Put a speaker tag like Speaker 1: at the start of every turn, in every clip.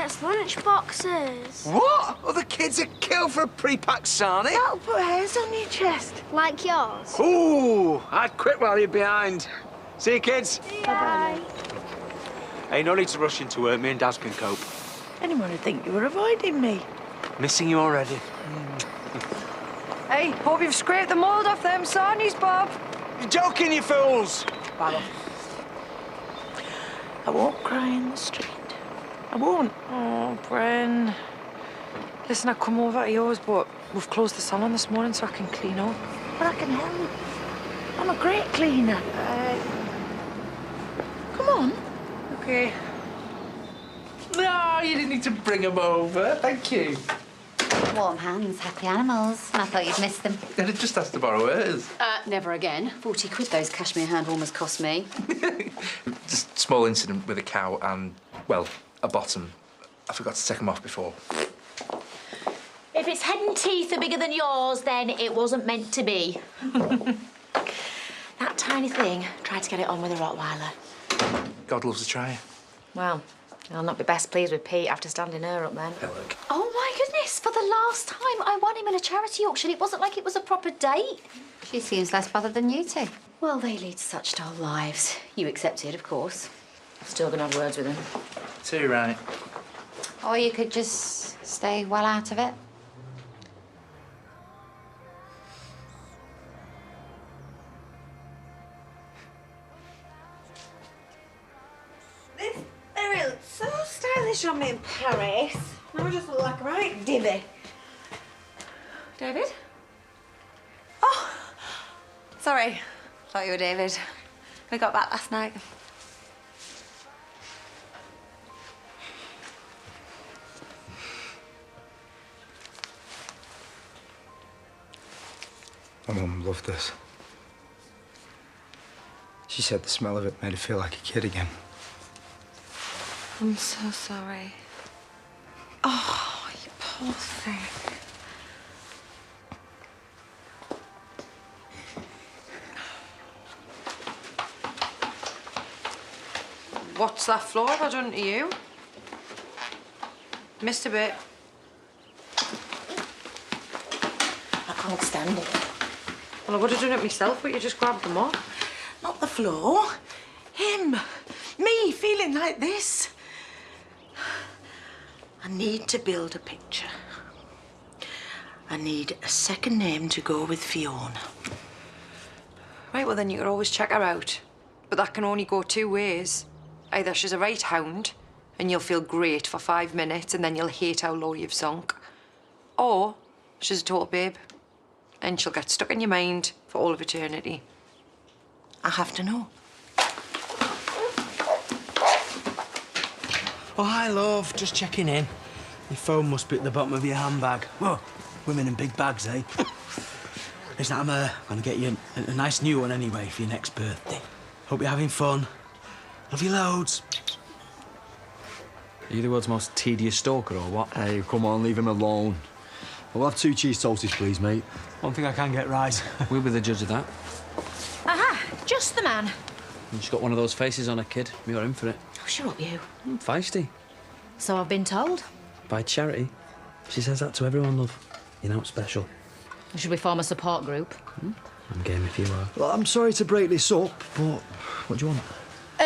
Speaker 1: gets lunch boxes.
Speaker 2: What? Other kids are killed for a pre-packed sarnie?
Speaker 3: That'll put hairs on your chest.
Speaker 1: Like yours.
Speaker 2: Ooh, I'd quit while you're behind. See you, kids.
Speaker 1: Bye-bye.
Speaker 2: Hey, no need to rush into work. Me and Daz can cope.
Speaker 3: Anyone would think you were avoiding me.
Speaker 2: Missing you already.
Speaker 4: Hey, hope you've scraped the mould off them sarnies, Bob.
Speaker 2: You're joking, you fools.
Speaker 3: Bye, love. I won't cry in the street. I won't.
Speaker 4: Oh, Bren. Listen, I come over to yours, but we've closed the salon this morning so I can clean up.
Speaker 3: But I can help. I'm a great cleaner. Come on.
Speaker 4: Okay.
Speaker 5: No, you didn't need to bring them over. Thank you.
Speaker 6: Warm hands, happy animals. I thought you'd missed them.
Speaker 5: I just asked to borrow hers.
Speaker 6: Never again. 40 quid those cashmere hand warmers cost me.
Speaker 5: Just small incident with a cow and, well, a bottom. I forgot to take them off before.
Speaker 7: If its head and teeth are bigger than yours, then it wasn't meant to be. That tiny thing tried to get it on with a Rottweiler.
Speaker 5: God loves a try.
Speaker 7: Well, I'll not be best pleased with Pete after standing her up then.
Speaker 5: Hey, look.
Speaker 6: Oh, my goodness. For the last time, I won him in a charity auction. It wasn't like it was a proper date. She seems less bothered than you two. Well, they lead such dull lives. You accepted, of course.
Speaker 7: Still gonna have words with him.
Speaker 5: Too right.
Speaker 6: Or you could just stay well out of it.
Speaker 3: They look so stylish on me in Paris. Now I just look like a right divvy.
Speaker 6: David?
Speaker 3: Oh, sorry. Thought you were David. We got back last night.
Speaker 8: My mum loved this. She said the smell of it made her feel like a kid again.
Speaker 3: I'm so sorry. Oh, you poor thing.
Speaker 4: What's that floor have I done to you? Missed a bit.
Speaker 7: I can't stand it.
Speaker 4: Well, I would have done it myself, but you just grabbed them up.
Speaker 3: Not the floor. Him. Me feeling like this. I need to build a picture. I need a second name to go with Fiona.
Speaker 4: Right, well, then you could always check her out. But that can only go two ways. Either she's a right hound, and you'll feel great for 5 minutes, and then you'll hate how low you've sunk. Or she's a total babe, and she'll get stuck in your mind for all of eternity.
Speaker 3: I have to know.
Speaker 9: Oh, hi, love. Just checking in. Your phone must be at the bottom of your handbag. Whoa, women in big bags, eh? Listen, I'm gonna get you a nice new one anyway for your next birthday. Hope you're having fun. Love you loads.
Speaker 10: Are you the world's most tedious stalker or what?
Speaker 11: Hey, come on, leave him alone. I'll have 2 cheese toasties, please, mate.
Speaker 9: One thing I can get right.
Speaker 10: We'll be the judge of that.
Speaker 7: Aha! Just the man.
Speaker 10: She's got one of those faces on her, kid. You're in for it.
Speaker 7: Oh, shut up, you.
Speaker 10: Feisty.
Speaker 7: So I've been told.
Speaker 10: By Charity. She says that to everyone, love. You're not special.
Speaker 7: Should we form a support group?
Speaker 10: I'm game if you are.
Speaker 11: Well, I'm sorry to break this up, but what do you want?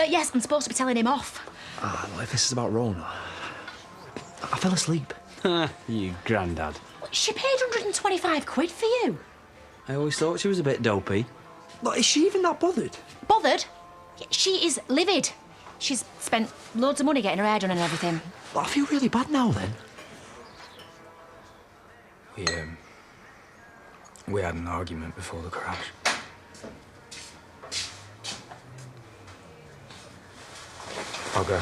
Speaker 7: Yes, I'm supposed to be telling him off.
Speaker 11: Ah, well, if this is about Rona, I fell asleep.
Speaker 10: You grandad.
Speaker 7: She paid 125 quid for you.
Speaker 10: I always thought she was a bit dopey.
Speaker 11: Like, is she even that bothered?
Speaker 7: Bothered? She is livid. She's spent loads of money getting her hair done and everything.
Speaker 11: Well, I feel really bad now, then.
Speaker 8: We had an argument before the crash. I'll go.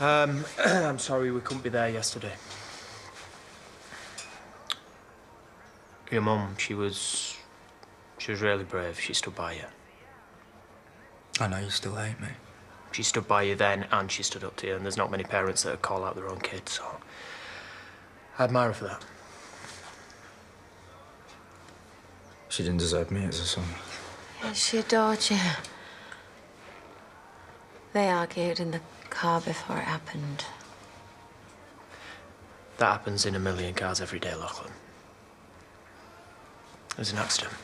Speaker 9: I'm sorry we couldn't be there yesterday. Your mum, she was really brave. She stood by you.
Speaker 8: I know you still hate me.
Speaker 9: She stood by you then, and she stood up to you, and there's not many parents that would call out their own kids, so I admire her for that.
Speaker 8: She didn't deserve me as a son.
Speaker 3: She adored you.
Speaker 7: They argued in the car before it happened.
Speaker 11: That happens in a million cars every day, Lachlan. It was an accident.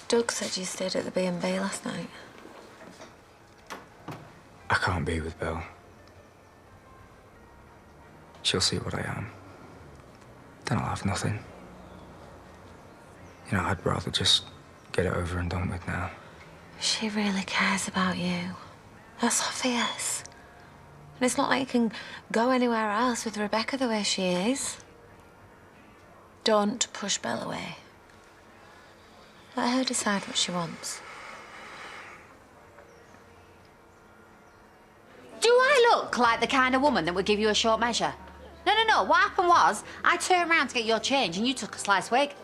Speaker 7: Doug said you stayed at the B&B last night.
Speaker 8: I can't be with Belle. She'll see what I am. Then I'll have nothing. You know, I'd rather just get it over and done with now.
Speaker 7: She really cares about you. That's obvious. And it's not like you can go anywhere else with Rebecca the way she is. Don't push Belle away. Let her decide what she wants.
Speaker 6: Do I look like the kind of woman that would give you a short measure? No. What happened was, I turned round to get your change and you took a slice wig.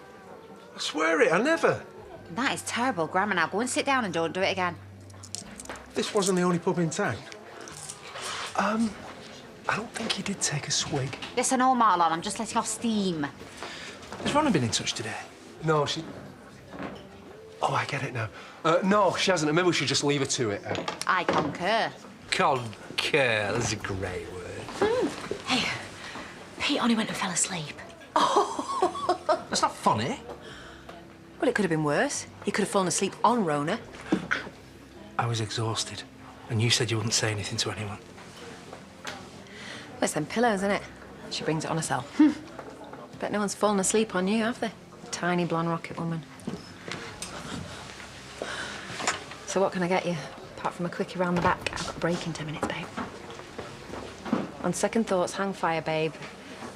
Speaker 12: I swear it, I never.
Speaker 6: That is terrible grammar. Now go and sit down and don't do it again.
Speaker 12: This wasn't the only pub in town. I don't think he did take a swig.
Speaker 6: Listen, all Marlon, I'm just letting off steam.
Speaker 5: Has Ronna been in touch today?
Speaker 12: No, she... Oh, I get it now. No, she hasn't, and maybe we should just leave her to it.
Speaker 6: I concur.
Speaker 8: Concur, that's a great word.
Speaker 7: Hey, Pete only went and fell asleep.
Speaker 5: That's not funny.
Speaker 3: Well, it could have been worse. He could have fallen asleep on Rona.
Speaker 9: I was exhausted, and you said you wouldn't say anything to anyone.
Speaker 3: Well, it's them pillows, isn't it? She brings it on herself. Bet no one's fallen asleep on you, have they? Tiny blonde rocket woman. So what can I get you? Apart from a quickie round the back. I've got a break in 10 minutes, babe. On second thoughts, hang fire, babe.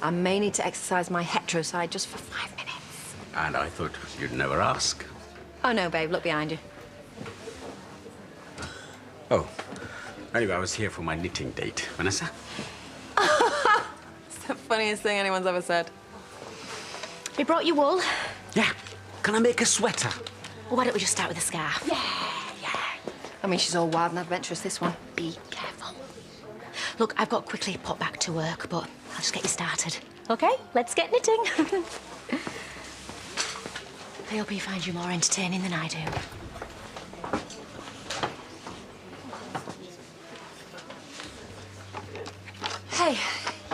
Speaker 3: I may need to exercise my hetero side just for 5 minutes.
Speaker 13: And I thought you'd never ask.
Speaker 3: Oh, no, babe. Look behind you.
Speaker 13: Oh, anyway, I was here for my knitting date. Vanessa?
Speaker 3: It's the funniest thing anyone's ever said.
Speaker 7: We brought you wool.
Speaker 13: Yeah. Can I make a sweater?
Speaker 7: Well, why don't we just start with a scarf?
Speaker 3: Yeah. I mean, she's all wild and adventurous, this one.
Speaker 7: Be careful. Look, I've got to quickly pop back to work, but I'll just get you started. OK, let's get knitting. I hope he finds you more entertaining than I do.
Speaker 3: Hey,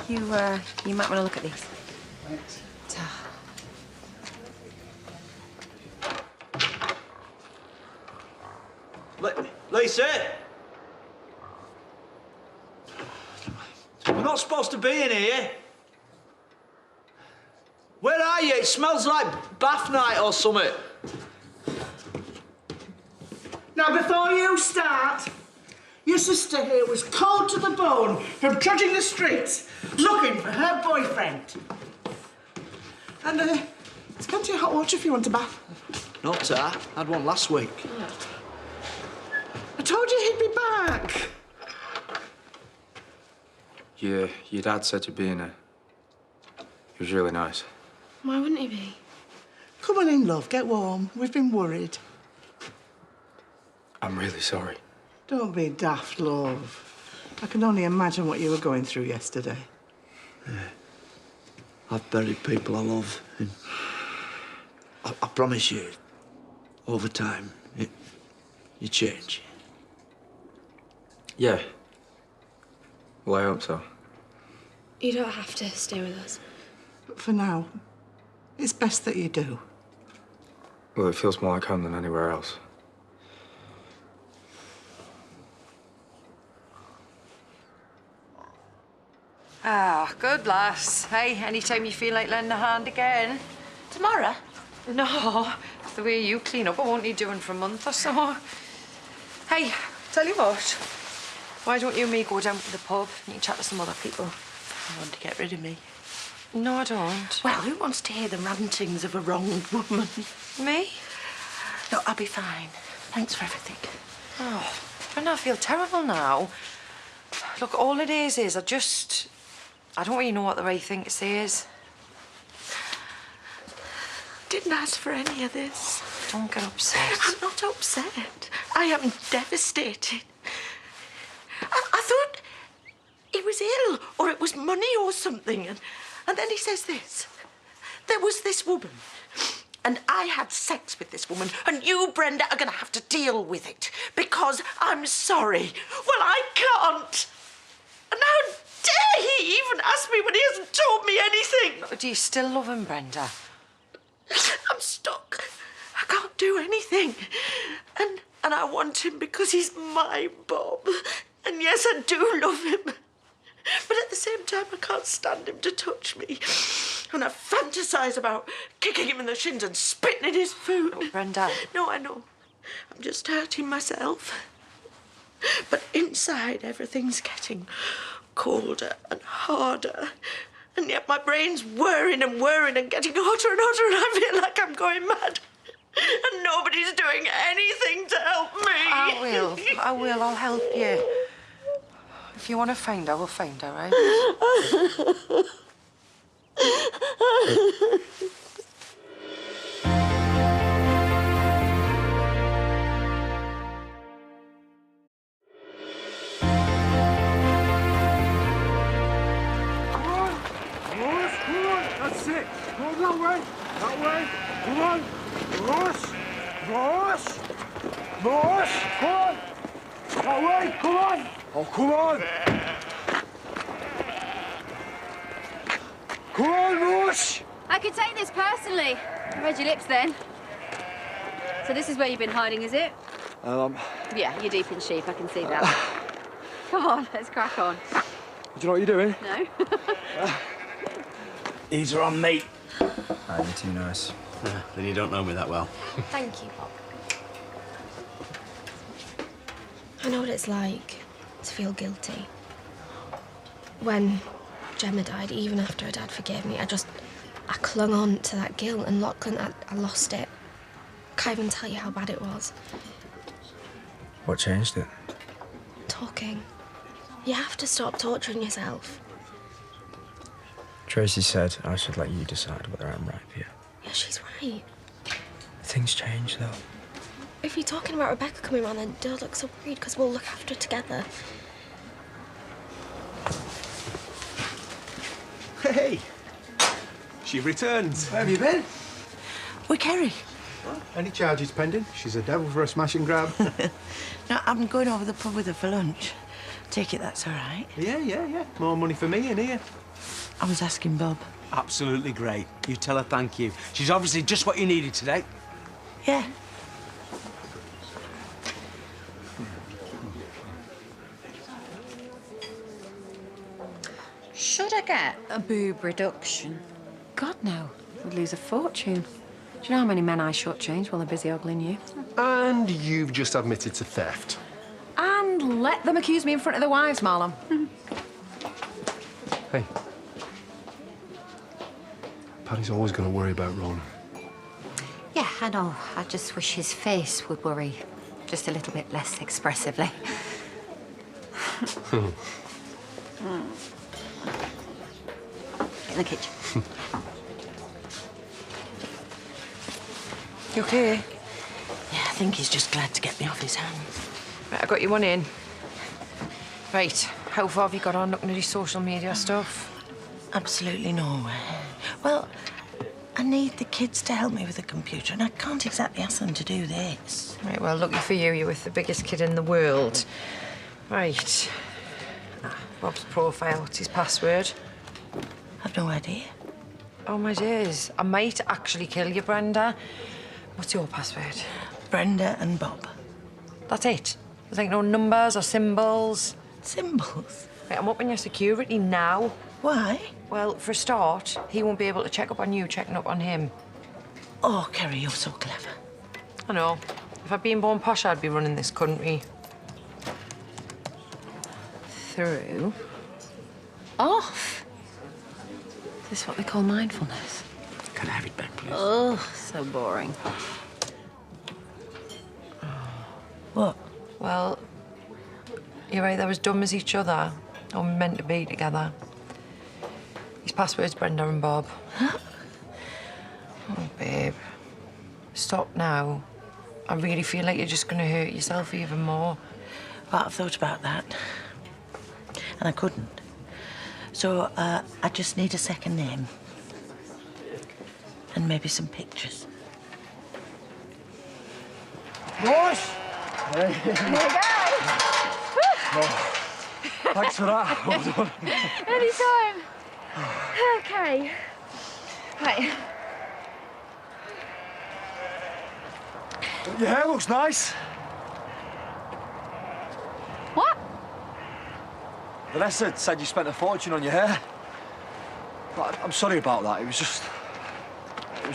Speaker 3: you might want to look at these.
Speaker 12: Thanks.
Speaker 2: Lisa! We're not supposed to be in here. Where are you? It smells like bath night or something.
Speaker 14: Now, before you start, your sister here was cold to the bone from trudging the streets looking for her boyfriend. And there's plenty of hot water if you want a bath.
Speaker 2: No, Ta. I had one last week.
Speaker 14: I told you he'd be back.
Speaker 8: Yeah, your dad said you'd be in there. He was really nice.
Speaker 1: Why wouldn't he be?
Speaker 14: Come on in, love. Get warm. We've been worried.
Speaker 8: I'm really sorry.
Speaker 14: Don't be daft, love. I can only imagine what you were going through yesterday.
Speaker 2: Yeah. I've buried people I love. And I promise you, over time, you change.
Speaker 8: Yeah. Well, I hope so.
Speaker 1: You don't have to stay with us.
Speaker 14: But for now, it's best that you do.
Speaker 8: Well, it feels more like home than anywhere else.
Speaker 4: Ah, good lass. Hey, anytime you feel like lending a hand again.
Speaker 7: Tomorrow?
Speaker 4: No, the way you clean up, I won't need doing for a month or so. Hey, tell you what, why don't you and me go down to the pub and you can chat to some other people?
Speaker 3: You want to get rid of me?
Speaker 4: No, I don't.
Speaker 3: Well, who wants to hear the rantings of a wronged woman?
Speaker 4: Me?
Speaker 3: No, I'll be fine. Thanks for everything.
Speaker 4: Oh, and I feel terrible now. Look, all it is I don't really know what the right thing to say is.
Speaker 3: Didn't ask for any of this.
Speaker 4: Don't get upset.
Speaker 3: I'm not upset. I am devastated. I thought he was ill, or it was money or something, and then he says this. There was this woman,
Speaker 14: And I had sex with this woman, and you, Brenda, are going to have to deal with it. Because I'm sorry. Well, I can't. And how dare he even ask me when he hasn't told me anything?
Speaker 4: Do you still love him, Brenda?
Speaker 14: I'm stuck. I can't do anything. And I want him because he's my Bob. And yes, I do love him. But at the same time, I can't stand him to touch me. And I fantasise about kicking him in the shins and spitting in his food.
Speaker 4: Oh, Brenda.
Speaker 14: No, I know. I'm just hurting myself. But inside, everything's getting colder and harder. And yet my brain's whirring and whirring and getting hotter and hotter, and I feel like I'm going mad. And nobody's doing anything to help me.
Speaker 4: I will. I'll help you. If you want to find her, we'll find her, right?
Speaker 2: That's it. Go that way. That way. Come on. Ross. Ross. Ross. Come on. That way. Come on. Oh, come on. Come on, Ross.
Speaker 6: I could take this personally. I read your lips then. So this is where you've been hiding, is it? Yeah, you're deep in sheep, I can see that. Come on, let's crack on.
Speaker 2: Do you know what you're doing?
Speaker 6: No?
Speaker 9: These are on me.
Speaker 8: You're too nice.
Speaker 10: Then you don't know me that well.
Speaker 1: Thank you, Bob. I know what it's like to feel guilty. When Gemma died, even after her dad forgave me, I clung on to that guilt, and Lachlan, I lost it. Can't even tell you how bad it was.
Speaker 8: What changed it?
Speaker 1: Talking. You have to stop torturing yourself.
Speaker 8: Tracy said I should let you decide whether I'm right for you.
Speaker 1: Yeah, she's right.
Speaker 8: Things change, though.
Speaker 1: If you're talking about Rebecca coming around, then don't look so worried, because we'll look after her together.
Speaker 12: Hey! She returns.
Speaker 14: Where have you been? With Kerry.
Speaker 12: Well, any charges pending? She's a devil for a smash and grab.
Speaker 14: No, I'm going over the pub with her for lunch. Take it that's all right.
Speaker 12: Yeah. More money for me in here.
Speaker 14: I was asking Bob.
Speaker 9: Absolutely great. You tell her thank you. She's obviously just what you needed today.
Speaker 14: Yeah.
Speaker 6: Should I get a boob reduction?
Speaker 3: God, no. We'd lose a fortune. Do you know how many men I shortchange while they're busy ogling you?
Speaker 12: And you've just admitted to theft.
Speaker 3: And let them accuse me in front of their wives, Marlon.
Speaker 12: Hey. Paddy's always going to worry about Ron.
Speaker 6: Yeah, I know. I just wish his face would worry just a little bit less expressively. In the kitchen.
Speaker 4: You okay?
Speaker 14: Yeah, I think he's just glad to get me off his hands.
Speaker 4: Right, I got you one in. Right, how far have you got on looking at his social media stuff?
Speaker 14: Absolutely nowhere. Well, I need the kids to help me with the computer, and I can't exactly ask them to do this.
Speaker 4: Right, well, lucky for you, you're with the biggest kid in the world. Right. Bob's profile, what's his password?
Speaker 14: I've no idea.
Speaker 4: Oh, my days. I might actually kill you, Brenda. What's your password?
Speaker 14: Brenda and Bob.
Speaker 4: That's it? There's like no numbers or symbols?
Speaker 14: Symbols?
Speaker 4: Right, I'm upping your security now.
Speaker 14: Why?
Speaker 4: Well, for a start, he won't be able to check up on you checking up on him.
Speaker 14: Oh, Kerry, you're so clever.
Speaker 4: I know. If I'd been born posh, I'd be running this country. Through.
Speaker 3: Off. Is this what they call mindfulness?
Speaker 13: Can I have it back, please?
Speaker 6: Oh, so boring.
Speaker 14: What?
Speaker 4: Well, you're either as dumb as each other or meant to be together. His password's Brenda and Bob. Oh, babe. Stop now. I really feel like you're just going to hurt yourself even more.
Speaker 14: Well, I've thought about that. And I couldn't. So, I just need a second name. And maybe some pictures.
Speaker 2: Boss!
Speaker 6: There you go.
Speaker 2: Thanks for that. Well done.
Speaker 6: Anytime. Okay. Right.
Speaker 2: Your hair looks nice.
Speaker 6: What?
Speaker 2: Vanessa said you spent a fortune on your hair. But I'm sorry about that. It was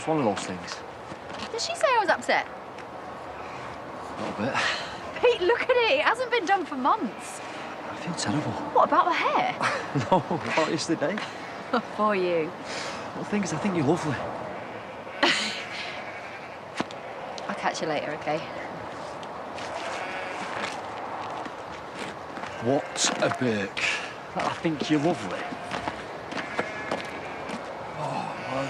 Speaker 2: one of those things.
Speaker 6: Did she say I was upset?
Speaker 2: A little bit.
Speaker 6: Pete, look at it. It hasn't been done for months.
Speaker 2: I feel terrible.
Speaker 6: What, about the hair?
Speaker 2: No, about yesterday.
Speaker 6: For you.
Speaker 2: Well, the thing is, I think you're lovely.
Speaker 6: I'll catch you later, okay?
Speaker 2: What a Burke. I think you're lovely. Oh, man.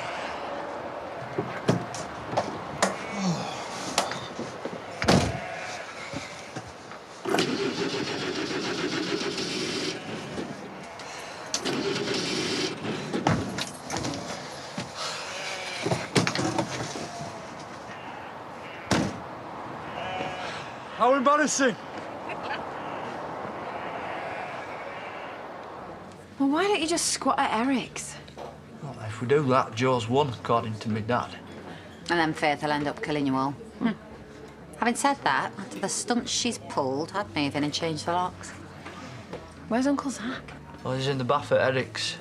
Speaker 2: How embarrassing.
Speaker 4: Well, why don't you just squat at Eric's?
Speaker 10: Well, if we do that, Joe's won, according to me dad.
Speaker 6: And then Faith will end up killing you all. Having said that, after the stunts she's pulled, I'd move in and change the locks.
Speaker 4: Where's Uncle Zach?
Speaker 10: Well, he's in the bath at Eric's.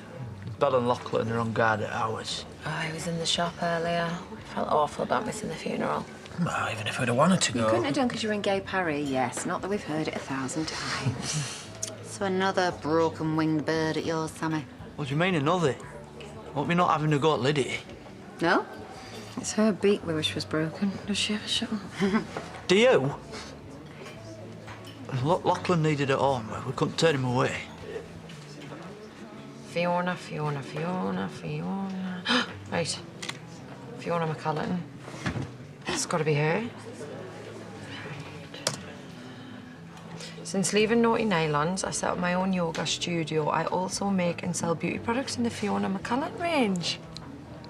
Speaker 10: Belle and Lachlan are on guard at ours.
Speaker 7: Oh, he was in the shop earlier. I felt awful about missing the funeral.
Speaker 9: Well, even if we'd have wanted to go...
Speaker 6: You couldn't have done because you were in Gay Parry, yes. Not that we've heard it 1,000 times. So another broken-winged bird at yours, Sammy?
Speaker 10: What do you mean, another? Won't we not having to go at Liddy?
Speaker 6: No?
Speaker 4: It's her beak we wish was broken. Does she ever shut up?
Speaker 10: Do you? Lachlan needed it home. We couldn't turn him away.
Speaker 4: Fiona. Right. Fiona McCullough. It's got to be her. Since leaving Naughty Nylons, I set up my own yoga studio. I also make and sell beauty products in the Fiona McCullough range.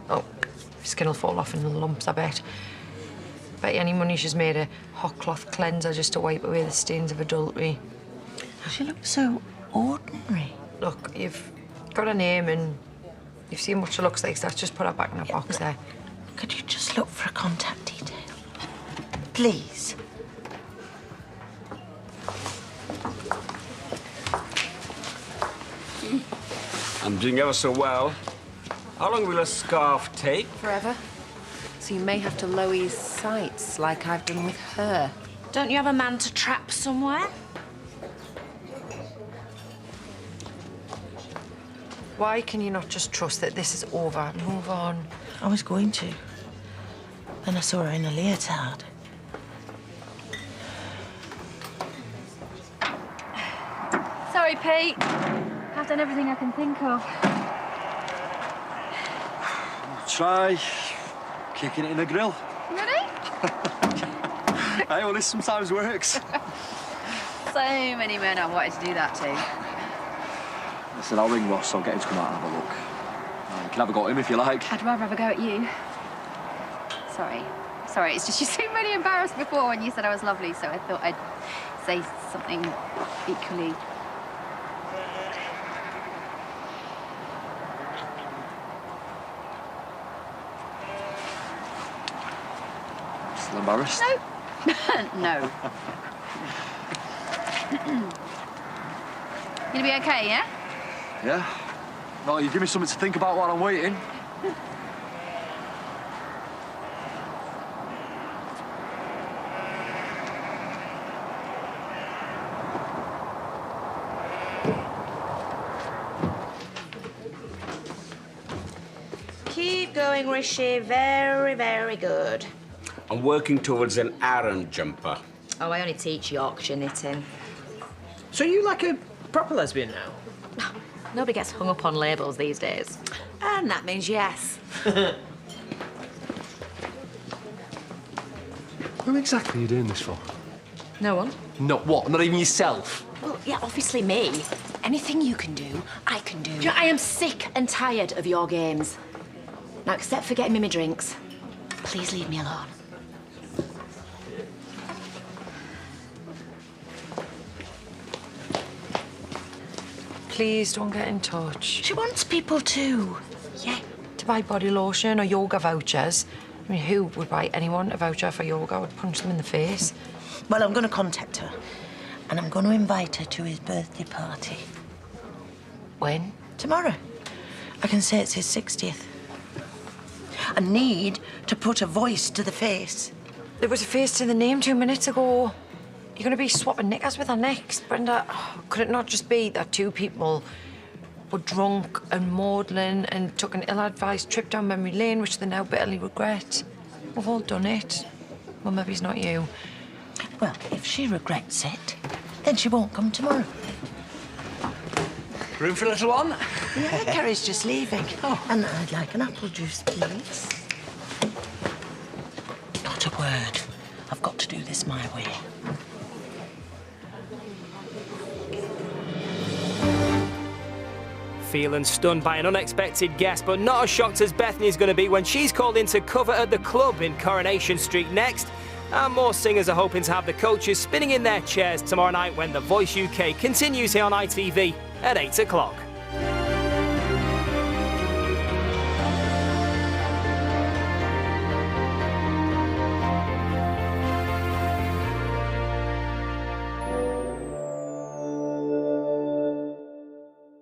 Speaker 4: Oh, skin will fall off in lumps, I bet. Bet you any money she's made a hot cloth cleanser just to wipe away the stains of adultery.
Speaker 7: She looks so ordinary.
Speaker 4: Look, you've got a name and you've seen what she looks like, so let's just put her back in a box there.
Speaker 7: Could you just look for a contact detail? Please.
Speaker 13: I'm doing ever so well. How long will a scarf take?
Speaker 4: Forever. So you may have to lower your sights like I've done with her.
Speaker 7: Don't you have a man to trap somewhere?
Speaker 4: Why can you not just trust that this is over? Move on.
Speaker 7: I was going to. Then I saw her in a leotard.
Speaker 6: Sorry, Pete. I've done everything I can think of.
Speaker 2: Try kicking it in the grill.
Speaker 6: Ready?
Speaker 2: Hey, well, this sometimes works.
Speaker 6: So many men I wanted to do that to.
Speaker 2: I said, I'll ring Ross, I'll get him to come out and have a look. You can have a go at him if you like.
Speaker 6: I'd rather have a go at you. Sorry, it's just you seemed really embarrassed before when you said I was lovely, so I thought I'd say something equally...
Speaker 2: Still embarrassed?
Speaker 6: No. No. Gonna be okay, yeah?
Speaker 2: Yeah. No, you give me something to think about while I'm waiting.
Speaker 7: Keep going, Rishi. Very, very good.
Speaker 13: I'm working towards an Aaron jumper.
Speaker 6: Oh, I only teach Yorkshire knitting.
Speaker 9: So you like a proper lesbian now?
Speaker 6: Nobody gets hung up on labels these days.
Speaker 7: And that means yes.
Speaker 12: Who exactly are you doing this for?
Speaker 4: No one?
Speaker 12: No, what? Not even yourself?
Speaker 6: Well, yeah, obviously me. Anything you can do, I can do. You know, I am sick and tired of your games. Now, except for getting me my drinks, please leave me alone.
Speaker 4: please don't get in touch.
Speaker 14: She wants people too.
Speaker 4: Yeah, to buy body lotion or yoga vouchers. I mean, who would buy anyone a voucher for yoga? I would punch them in the face.
Speaker 14: Well, I'm going to contact her. And I'm going to invite her to his birthday party.
Speaker 4: When?
Speaker 14: Tomorrow. I can say it's his 60th. I need to put a voice to the face.
Speaker 4: There was a face to the name 2 minutes ago. You're going to be swapping knickers with her next, Brenda. Oh, could it not just be that two people were drunk and maudlin and took an ill-advised trip down memory lane, which they now bitterly regret? We've all done it. Well, maybe it's not you.
Speaker 14: Well, if she regrets it, then she won't come tomorrow.
Speaker 9: Room for a little one?
Speaker 14: Yeah, Carrie's just leaving. Oh. And I'd like an apple juice, please. Not a word. I've got to do this my way.
Speaker 15: Feeling stunned by an unexpected guest, but not as shocked as Bethany's going to be when she's called in to cover at the club in Coronation Street next. And more singers are hoping to have the coaches spinning in their chairs tomorrow night when The Voice UK continues here on ITV at 8 o'clock.